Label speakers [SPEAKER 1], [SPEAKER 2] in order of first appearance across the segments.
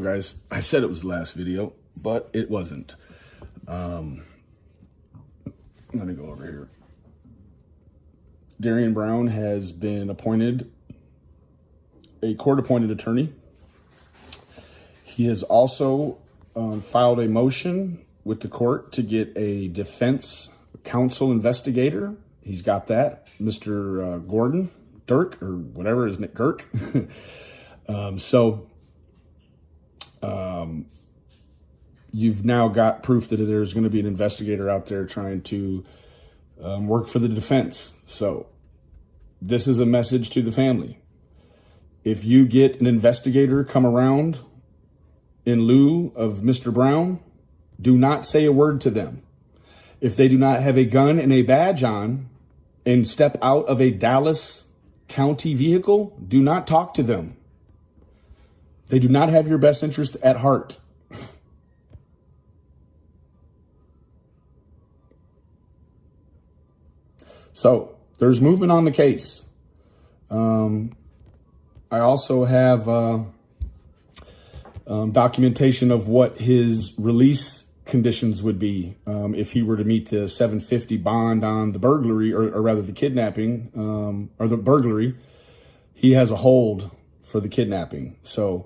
[SPEAKER 1] Guys, I said it was the last video, but it wasn't. Let me go over here. Darian Brown has been appointed a court-appointed attorney. He has also filed a motion with the court to get a defense counsel investigator. He's got that, Mr. Gordon, Dirk, or whatever, isn't it, Girk? You've now got proof that there's going to be an investigator out there trying to work for the defense. So this is a message to the family. If you get an investigator come around in lieu of Mr. Brown, do not say a word to them. If they do not have a gun and a badge on and step out of a Dallas County vehicle, do not talk to them. They do not have your best interest at heart. So there's movement on the case. I also have documentation of what his release conditions would be if he were to meet the $750 bond on the burglary, or rather the kidnapping, or the burglary. He has a hold for the kidnapping. So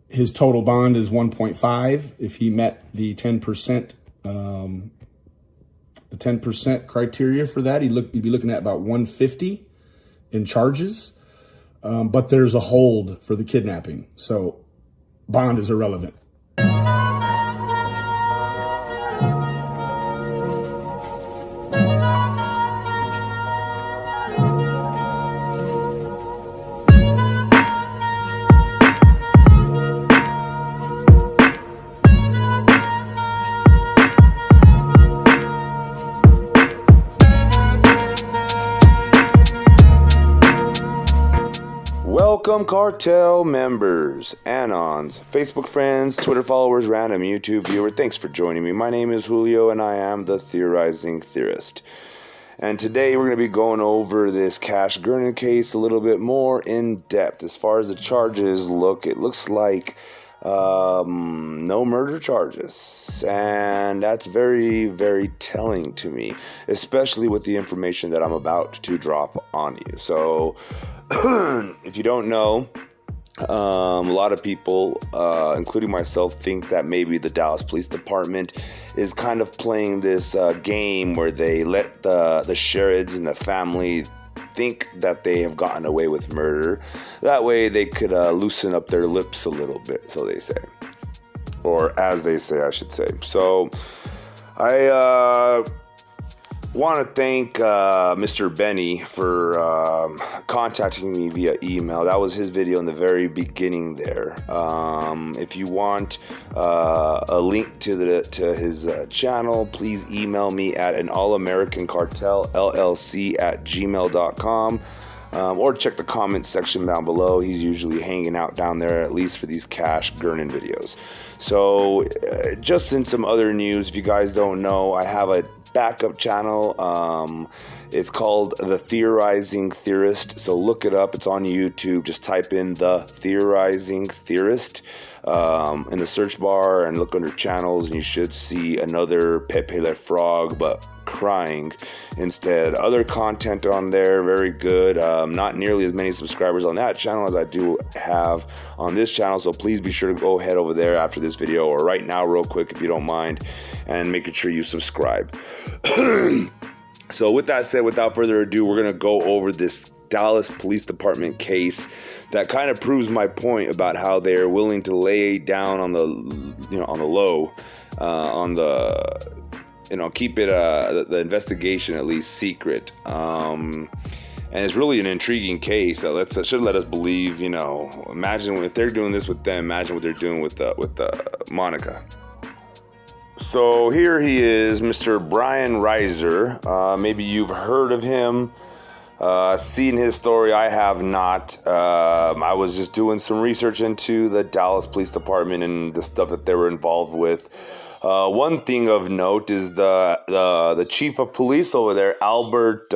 [SPEAKER 1] his total bond is 1.5. If he met the 10%, the 10% criteria for that, he'd be looking at about 150 in charges. But there's a hold for the kidnapping, so bond is irrelevant.
[SPEAKER 2] Welcome cartel members, Anons, Facebook friends, Twitter followers, random YouTube viewer. Thanks for joining me. My name is Julio and I am the Theorizing Theorist. And today we're going to be going over this Gernon case a little bit more in depth. As far as the charges look, it looks like no murder charges. And that's very, very telling to me, especially with the information that I'm about to drop on you. So if you don't know, a lot of people, including myself, think that maybe the Dallas Police Department is kind of playing this game where they let the Sherrods and the family think that they have gotten away with murder. That way they could loosen up their lips a little bit, so they say. Or as they say, I should say. So I want to thank Mr. Benny for contacting me via email. That was his video in the very beginning there. If you want a link to his channel, please email me at anallamericancartelllc@gmail.com. Or check the comments section down below. He's usually hanging out down there, at least for these Gernon videos. So just in some other news, if you guys don't know, I have a backup channel. It's called The Theorizing Theorist. So look it up. It's on YouTube. Just type in The Theorizing Theorist in the search bar and look under channels, and you should see another Pepe Le Frog, but crying instead. Other content on there, very good. Not nearly as many subscribers on that channel as I do have on this channel, so please be sure to go ahead over there after this video, or right now real quick if you don't mind, and making sure you subscribe. So with that said, without further ado, we're going to go over this Dallas Police Department case that kind of proves my point about how they're willing to lay down on the, on the low, keep it the investigation at least secret. And it's really an intriguing case that should let us believe. Imagine if they're doing this with them. Imagine what they're doing with Monica. So here he is, Mr. Brian Reiser. Maybe you've heard of him, seen his story. I have not. I was just doing some research into the Dallas Police Department and the stuff that they were involved with. One thing of note is the chief of police over there, Albert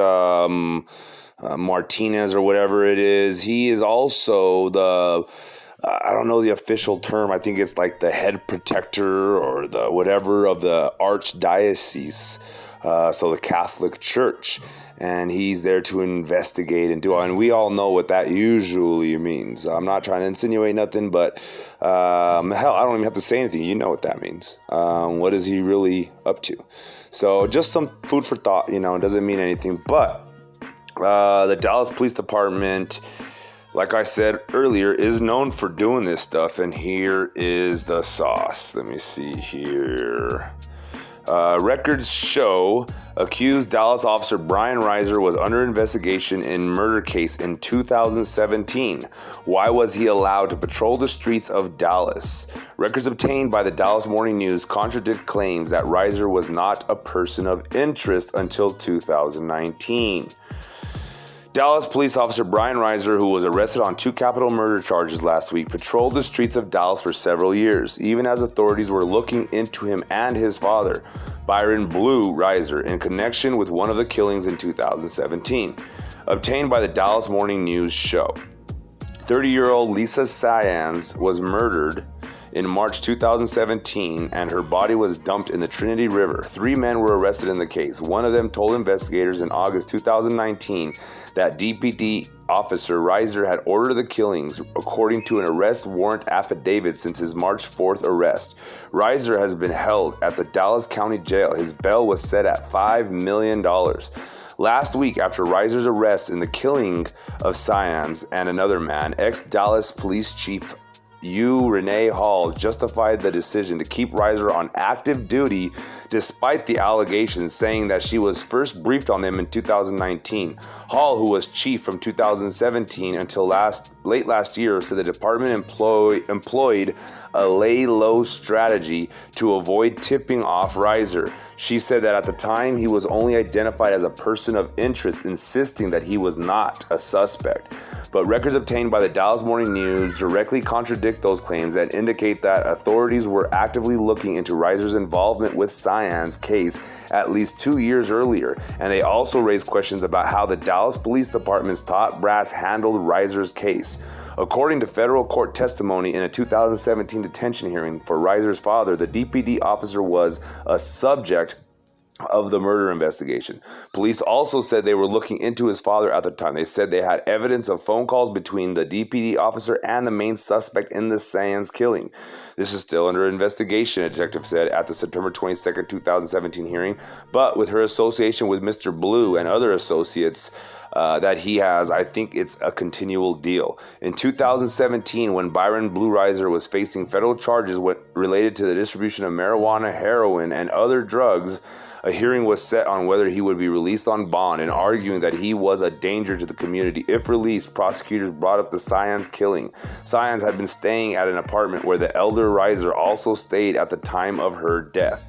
[SPEAKER 2] Martinez or whatever it is. He is also the I don't know the official term. I think it's like the head protector or the whatever of the archdiocese, so the Catholic Church. And he's there to investigate and do all. And we all know what that usually means. I'm not trying to insinuate nothing, but hell, I don't even have to say anything. You know what that means. What is he really up to? So just some food for thought, it doesn't mean anything. But the Dallas Police Department, like I said earlier, is known for doing this stuff. And here is the sauce. Let me see here. Records show accused Dallas officer Brian Reiser was under investigation in murder case in 2017. Why was he allowed to patrol the streets of Dallas? Records obtained by the Dallas Morning News contradict claims that Reiser was not a person of interest until 2019. Dallas police officer Brian Reiser, who was arrested on 2 capital murder charges last week, patrolled the streets of Dallas for several years, even as authorities were looking into him and his father, Byron Blue Reiser, in connection with one of the killings in 2017, obtained by the Dallas Morning News show. 30-year-old Lisa Saenz was murdered in March 2017, and her body was dumped in the Trinity River. 3 men were arrested in the case. One of them told investigators in August 2019 that DPD officer Reiser had ordered the killings, according to an arrest warrant affidavit since his March 4th arrest. Reiser has been held at the Dallas County Jail. His bail was set at $5 million. Last week, after Reiser's arrest in the killing of Saenz and another man, ex-Dallas Police Chief Renee Hall justified the decision to keep Reiser on active duty despite the allegations, saying that she was first briefed on them in 2019. Hall, who was chief from 2017 until late last year, said the department employed a lay-low strategy to avoid tipping off Reiser. She said that at the time he was only identified as a person of interest, insisting that he was not a suspect. But records obtained by the Dallas Morning News directly contradict those claims and indicate that authorities were actively looking into Reiser's involvement with Saenz's case at least 2 years earlier, and they also raised questions about how the Dallas Police Department's top brass handled Reiser's case. According to federal court testimony in a 2017 detention hearing for Reiser's father, the DPD officer was a subject of the murder investigation. Police also said they were looking into his father at the time. They said they had evidence of phone calls between the DPD officer and the main suspect in the Saenz killing. This is still under investigation, a detective said at the September 22, 2017 hearing, but with her association with Mr. Blue and other associates that he has, I think it's a continual deal. In 2017, when Byron Blue Reiser was facing federal charges related to the distribution of marijuana, heroin, and other drugs, a hearing was set on whether he would be released on bond, and arguing that he was a danger to the community. If released, prosecutors brought up the Saenz killing. Saenz had been staying at an apartment where the elder Reiser also stayed at the time of her death.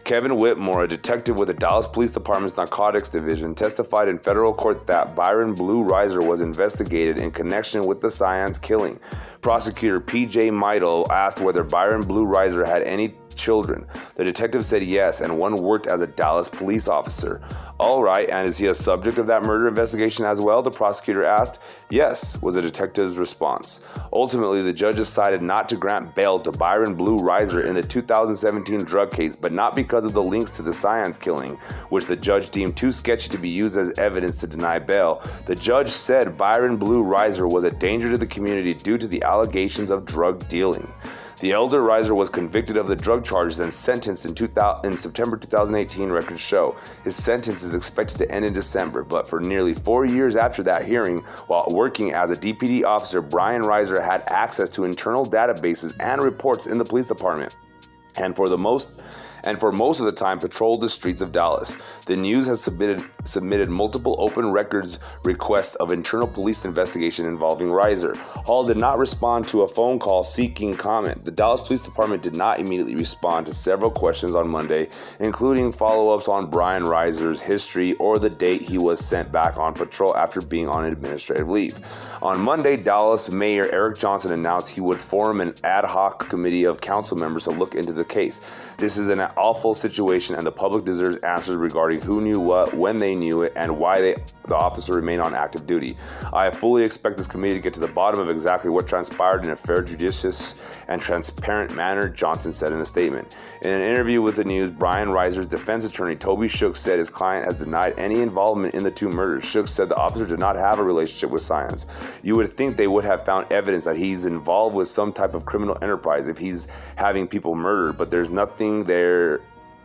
[SPEAKER 2] Kevin Whitmore, a detective with the Dallas Police Department's Narcotics Division, testified in federal court that Byron Blue Reiser was investigated in connection with the Saenz killing. Prosecutor P.J. Meidel asked whether Byron Blue Reiser had any children. The detective said yes, and one worked as a Dallas police officer. All right, and is he a subject of that murder investigation as well? The prosecutor asked. Yes, was the detective's response. Ultimately, the judge decided not to grant bail to Byron Blue Reiser in the 2017 drug case, but not because of the links to the Saenz killing, which the judge deemed too sketchy to be used as evidence to deny bail. The judge said Byron Blue Reiser was a danger to the community due to the allegations of drug dealing. The elder Reiser was convicted of the drug charges and sentenced in September 2018, records show. His sentence is expected to end in December, but for nearly 4 years after that hearing, while working as a DPD officer, Brian Reiser had access to internal databases and reports in the police department, and for most of the time patrolled the streets of Dallas. The News has submitted multiple open records requests of internal police investigation involving Reiser. Hall did not respond to a phone call seeking comment. The Dallas Police Department did not immediately respond to several questions on Monday, including follow-ups on Brian Reiser's history or the date he was sent back on patrol after being on administrative leave. On Monday, Dallas Mayor Eric Johnson announced he would form an ad hoc committee of council members to look into the case. This is an awful situation, and the public deserves answers regarding who knew what, when they knew it, and why the officer remained on active duty. I fully expect this committee to get to the bottom of exactly what transpired in a fair, judicious, and transparent manner, Johnson said in a statement. In an interview with the News, Brian Reiser's defense attorney, Toby Shook, said his client has denied any involvement in the two murders. Shook said the officer did not have a relationship with Science. You would think they would have found evidence that he's involved with some type of criminal enterprise if he's having people murdered, but there's nothing there.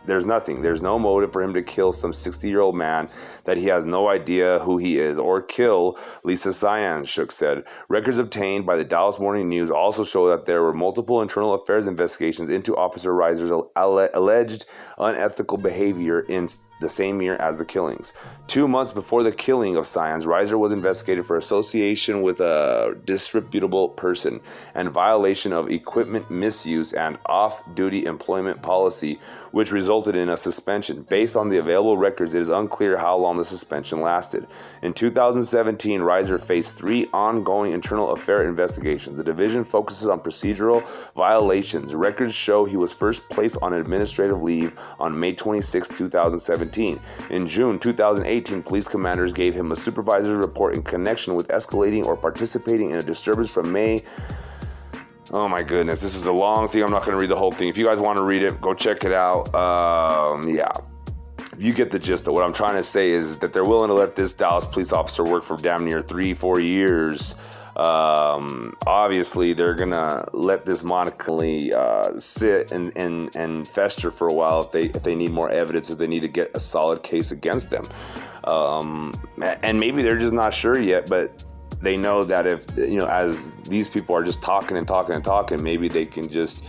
[SPEAKER 2] There's nothing. There's no motive for him to kill some 60-year-old man that he has no idea who he is, or kill Lisa Cyan, Shook said. Records obtained by the Dallas Morning News also show that there were multiple internal affairs investigations into Officer Reiser's alleged unethical behavior in the same year as the killings. 2 months before the killing of Science, Reiser was investigated for association with a disreputable person and violation of equipment misuse and off-duty employment policy, which resulted in a suspension. Based on the available records, it is unclear how long the suspension lasted. In 2017, Reiser faced 3 ongoing internal affair investigations. The division focuses on procedural violations. Records show he was first placed on administrative leave on May 26, 2017. In June 2018, police commanders gave him a supervisor's report in connection with escalating or participating in a disturbance from May. Oh my goodness, this is a long thing. I'm not going to read the whole thing. If you guys want to read it, go check it out. Yeah. You get the gist of what I'm trying to say is that they're willing to let this Dallas police officer work for damn near 3-4 years. Obviously they're gonna let this Monica sit and fester for a while if they need more evidence, if they need to get a solid case against them, and maybe they're just not sure yet, but they know that if, as these people are just talking and talking and talking, maybe they can just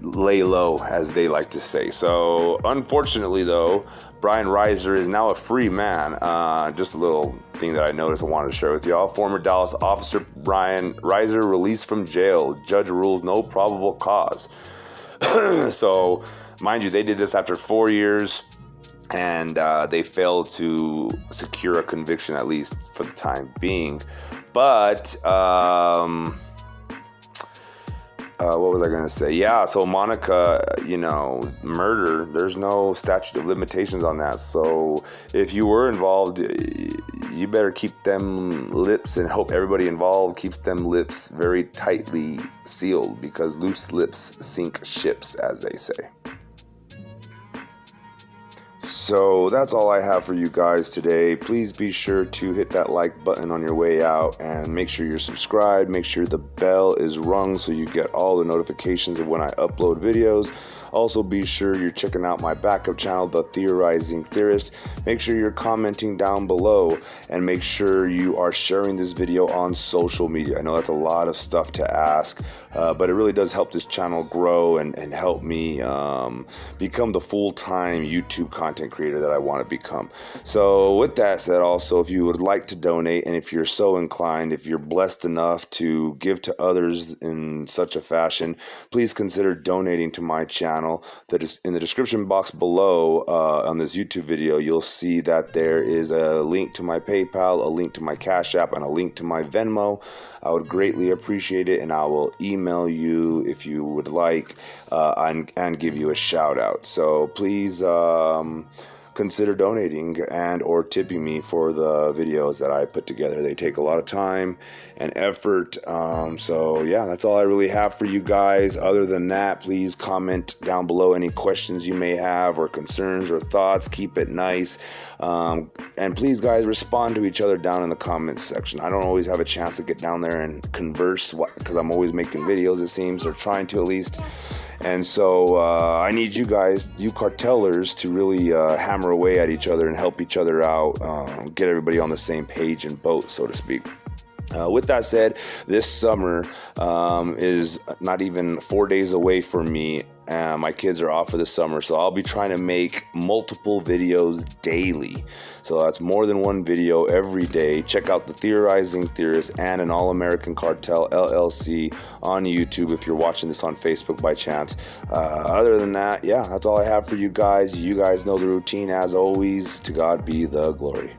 [SPEAKER 2] lay low, as they like to say. So unfortunately though, Brian Reiser is now a free man. Just a little thing that I noticed I wanted to share with y'all. Former Dallas officer Brian Reiser released from jail. Judge rules no probable cause. So mind you, they did this after 4 years, and they failed to secure a conviction, at least for the time being. But what was I going to say? Yeah, so Monica, murder, there's no statute of limitations on that. So if you were involved, you better keep them lips and hope everybody involved keeps them lips very tightly sealed, because loose lips sink ships, as they say. So that's all I have for you guys today. Please be sure to hit that like button on your way out, and make sure you're subscribed. Make sure the bell is rung so you get all the notifications of when I upload videos. Also, be sure you're checking out my backup channel, The Theorizing Theorist. Make sure you're commenting down below, and make sure you are sharing this video on social media. I know that's a lot of stuff to ask, but it really does help this channel grow and help me become the full-time YouTube content creator that I want to become. So with that said, also, if you would like to donate, and if you're so inclined, if you're blessed enough to give to others in such a fashion, please consider donating to my channel. That is in the description box below on this YouTube video. You'll see that there is a link to my PayPal, a link to my Cash App, and a link to my Venmo. I would greatly appreciate it, and I will email you if you would like, and give you a shout out. So please consider donating and or tipping me for the videos that I put together. They take a lot of time and effort. So yeah, that's all I really have for you guys. Other than that, please comment down below any questions you may have, or concerns or thoughts. Keep it nice. And please, guys, respond to each other down in the comments section. I don't always have a chance to get down there and converse because I'm always making videos, it seems, or trying to at least. And so I need you guys, you cartellers, to really hammer away at each other and help each other out, get everybody on the same page and boat, so to speak. With that said, this summer is not even 4 days away from me. My kids are off for the summer, so I'll be trying to make multiple videos daily. So that's more than one video every day. Check out The Theorizing Theorist and An All-American Cartel LLC on YouTube if you're watching this on Facebook by chance. Other than that, yeah, that's all I have for you guys. You guys know the routine as always. To God be the glory.